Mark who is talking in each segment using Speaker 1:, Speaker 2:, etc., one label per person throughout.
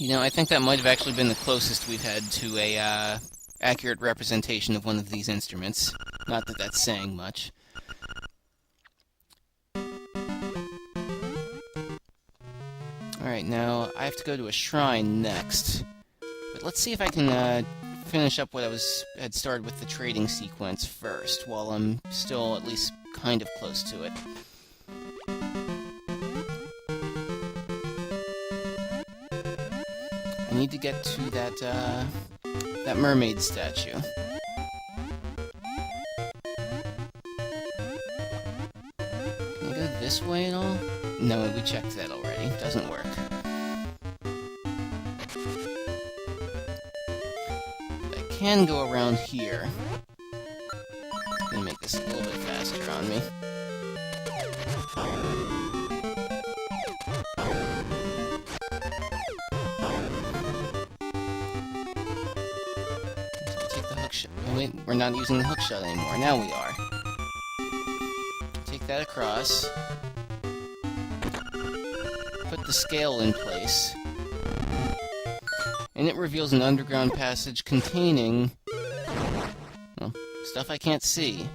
Speaker 1: You know, I think that might have actually been the closest we've had to a accurate representation of one of these instruments. Not that that's saying much. Alright, now I have to go to a shrine next. But let's see if I can finish up what had started with the trading sequence first, while I'm still at least kind of close to it. I need to get to that mermaid statue. Can I go this way at all? No, we checked that already. Doesn't work. I can go around here. I'm gonna make this a little bit faster on me. Take the hook shot. Oh wait, we're not using the hook shot anymore. Now we are. Take that across. Put the scale in place. And it reveals an underground passage containing, well, stuff I can't see.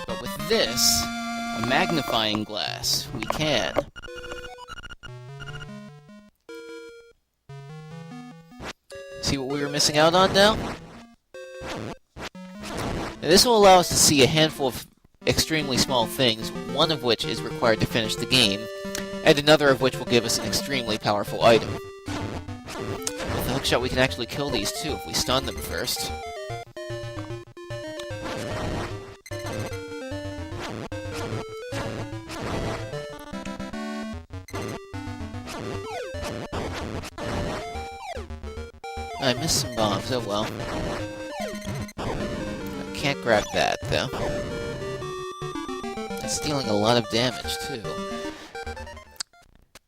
Speaker 1: But with this, a magnifying glass, we can. See what we were missing out on now? Now, this will allow us to see a handful of extremely small things, one of which is required to finish the game, and another of which will give us an extremely powerful item. With the hookshot, we can actually kill these too if we stun them first. I missed some bombs, oh well. I can't grab that, though. That's dealing a lot of damage, too.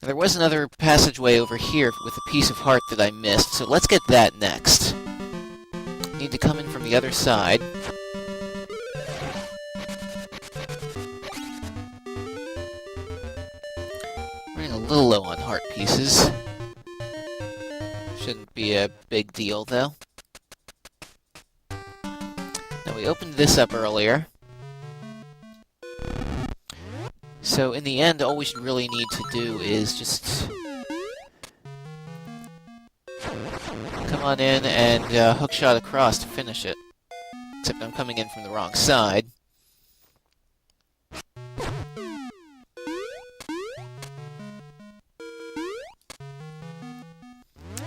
Speaker 1: There was another passageway over here with a piece of heart that I missed, so let's get that next. Need to come in from the other side. Running a little low on heart pieces. Shouldn't be a big deal, though. Now, we opened this up earlier. So, in the end, all we should really need to do is just come on in and hookshot across to finish it. Except I'm coming in from the wrong side.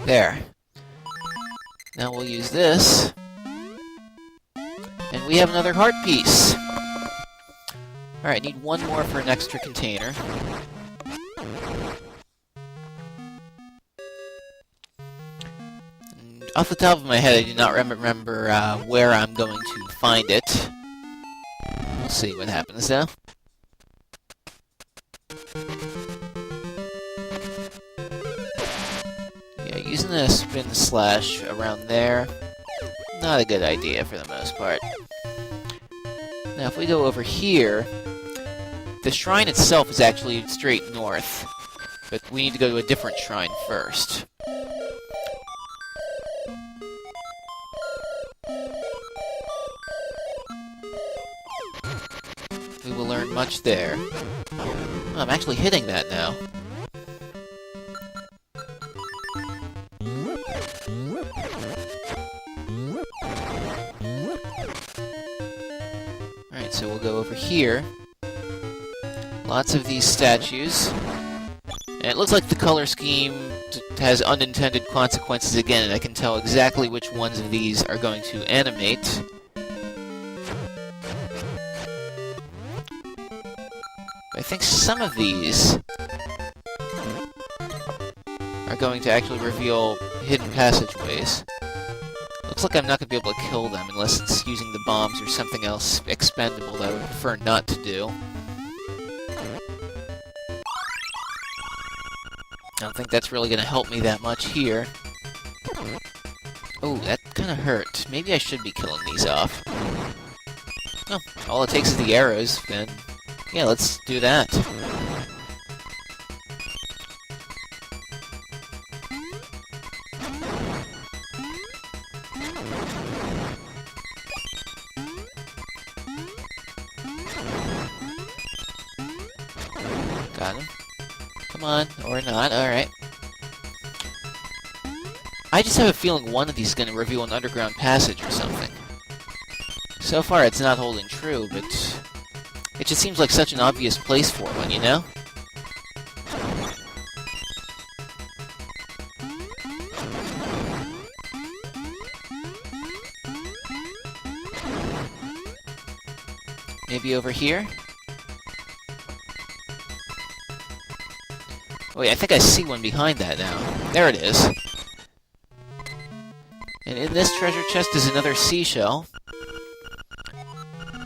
Speaker 1: There. Now we'll use this. And we have another heart piece. Alright, need one more for an extra container. And off the top of my head, I do not remember where I'm going to find it. We'll see what happens now. Yeah, using a spin slash around there, not a good idea for the most part. Now, if we go over here, the shrine itself is actually straight north, but we need to go to a different shrine first. We will learn much there. Oh, I'm actually hitting that now. Alright, so we'll go over here. Lots of these statues. And it looks like the color scheme has unintended consequences again, and I can tell exactly which ones of these are going to animate. I think some of these are going to actually reveal hidden passageways. Looks like I'm not going to be able to kill them unless it's using the bombs or something else expendable that I would prefer not to do. I don't think that's really going to help me that much here. Oh, that kind of hurt. Maybe I should be killing these off. Oh, all it takes is the arrows, then yeah, let's do that. Got him. Come on, or not, alright. I just have a feeling one of these is going to reveal an underground passage or something. So far, it's not holding true, but it just seems like such an obvious place for one, you know? Maybe over here? Oh wait, I think I see one behind that now. There it is. And in this treasure chest is another seashell,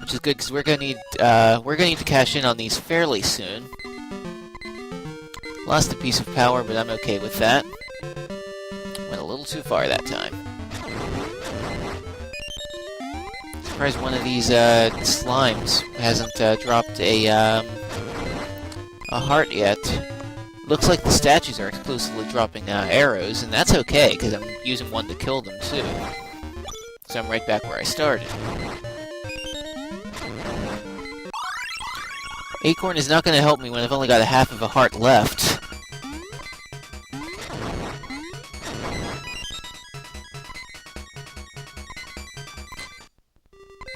Speaker 1: which is good because we're gonna need to cash in on these fairly soon. Lost a piece of power, but I'm okay with that. Went a little too far that time. Surprised one of these slimes hasn't dropped a heart yet. Looks like the statues are exclusively dropping arrows, and that's okay, because I'm using one to kill them, too. So I'm right back where I started. Acorn is not going to help me when I've only got a half of a heart left.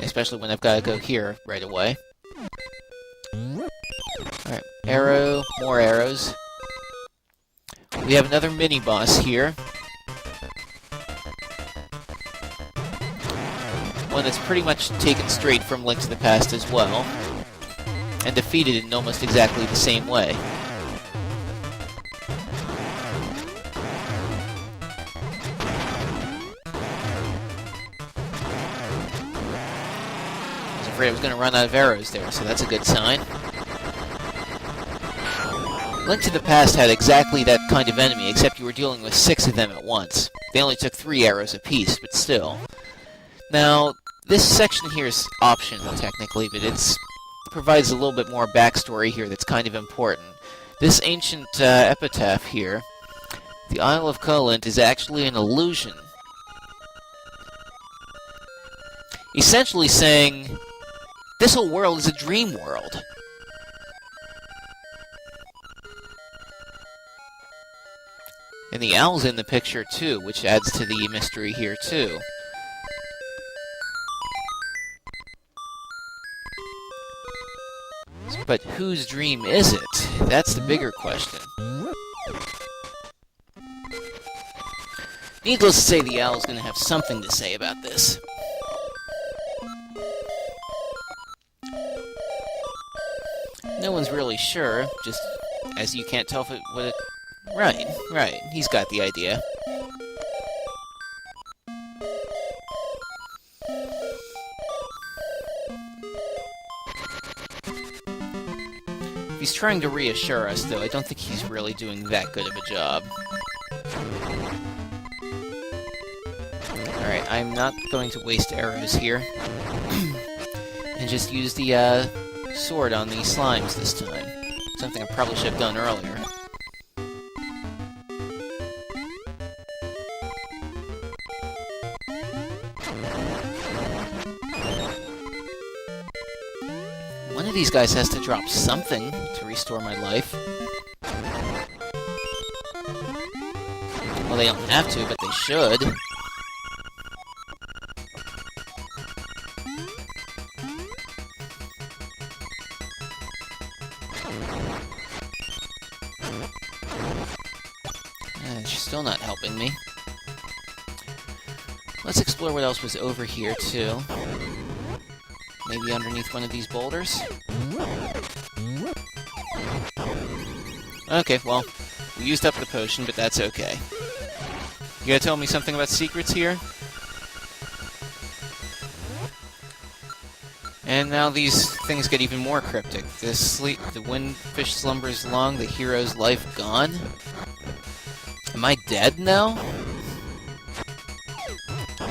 Speaker 1: Especially when I've got to go here right away. Alright, arrow, more arrows. We have another mini-boss here. One that's pretty much taken straight from Link to the Past as well. And defeated in almost exactly the same way. I was afraid I was going to run out of arrows there, so that's a good sign. Link to the Past had exactly that kind of enemy, except you were dealing with 6 of them at once. They only took 3 arrows apiece, but still. Now, this section here is optional, technically, but it provides a little bit more backstory here that's kind of important. This ancient epitaph here, the Isle of Kolint, is actually an illusion. Essentially saying, this whole world is a dream world. And the owl's in the picture, too, which adds to the mystery here, too. But whose dream is it? That's the bigger question. Needless to say, the owl's gonna have something to say about this. No one's really sure, just as you can't tell if it would... Right. He's got the idea. If he's trying to reassure us, though, I don't think he's really doing that good of a job. Alright, I'm not going to waste arrows here. And just use the sword on these slimes this time. Something I probably should have done earlier. One of these guys has to drop something to restore my life. Well, they don't have to, but they should. She's still not helping me. Let's explore what else was over here, too. Maybe underneath one of these boulders? Okay, well, we used up the potion, but that's okay. You gotta tell me something about secrets here? And now these things get even more cryptic. The windfish slumbers long, the hero's life gone? Am I dead now?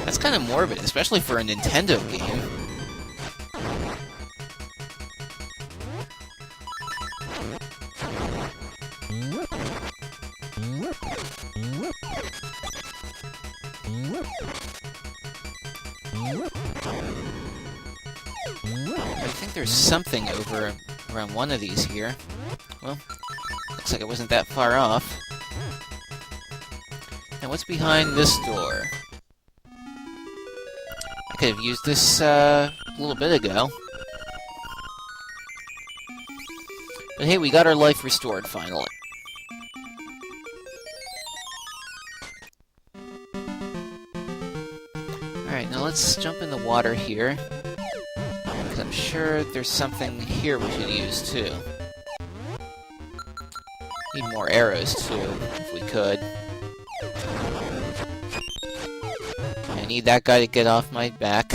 Speaker 1: That's kind of morbid, especially for a Nintendo game. I think there's something over around one of these here. Well, Looks like it wasn't that far off. And what's behind this door? I could have used this a little bit ago. But hey, we got our life restored finally. Alright, now let's jump in the water here. Because I'm sure there's something here we should use too. Need more arrows too, if we could. I need that guy to get off my back.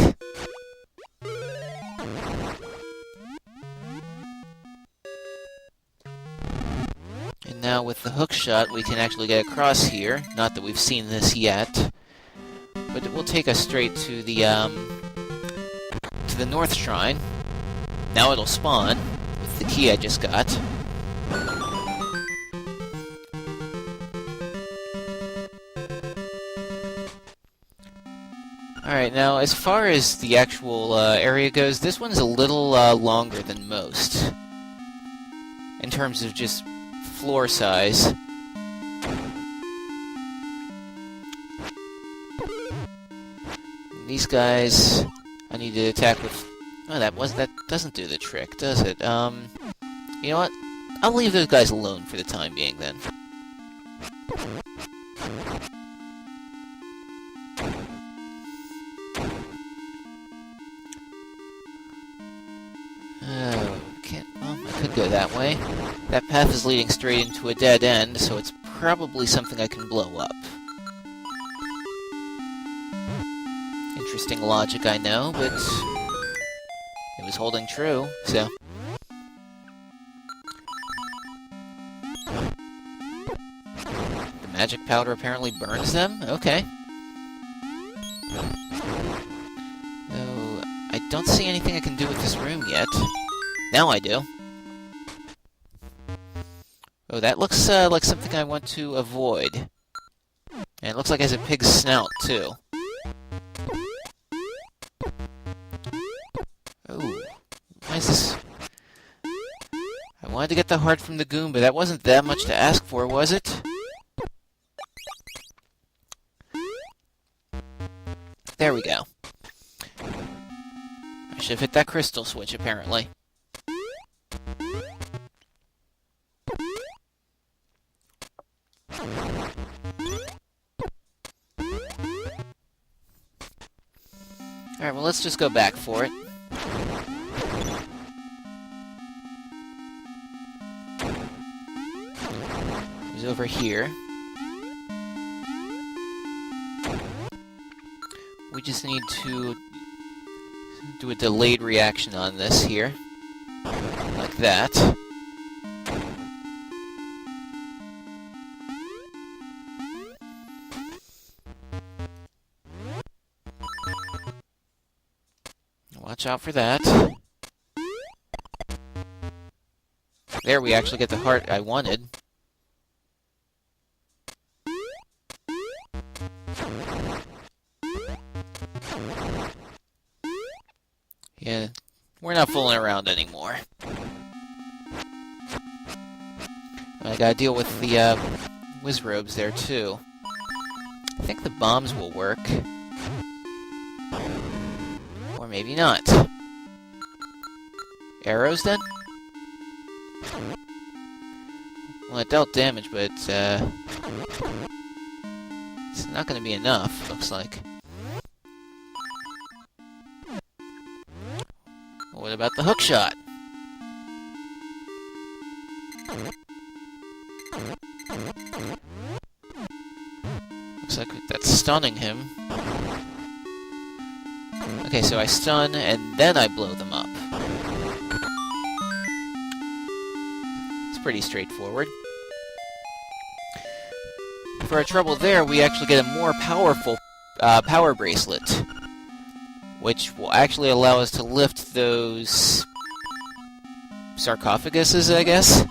Speaker 1: And now with the hook shot, we can actually get across here. Not that we've seen this yet. But it will take us straight to the North Shrine. Now it'll spawn, with the key I just got. Alright, now as far as the actual area goes, this one's a little longer than most. In terms of just floor size. These guys, I need to attack with... Oh, that doesn't do the trick, does it? You know what? I'll leave those guys alone for the time being, then. Well, I could go that way. That path is leading straight into a dead end, so it's probably something I can blow up. Interesting logic, I know, but it was holding true, so... The magic powder apparently burns them? Okay. Though, I don't see anything I can do with this room yet. Now I do. Oh, that looks like something I want to avoid. And it looks like it has a pig's snout, too. Oh, why is this... I wanted to get the heart from the Goomba. That wasn't that much to ask for, was it? There we go. I should have hit that crystal switch, apparently. Alright, well, let's just go back for it. He's over here. We just need to do a delayed reaction on this here. Like that. Watch out for that. There, we actually get the heart I wanted. Yeah, we're not fooling around anymore. I gotta deal with the Wizrobes there, too. I think the bombs will work. Or maybe not. Arrows, then? Well, it dealt damage, but it's not gonna be enough, looks like. What about the hook shot? Looks like that's stunning him. Okay, so I stun, and then I blow them up. It's pretty straightforward. For our trouble there, we actually get a more powerful power bracelet, which will actually allow us to lift those sarcophaguses, I guess.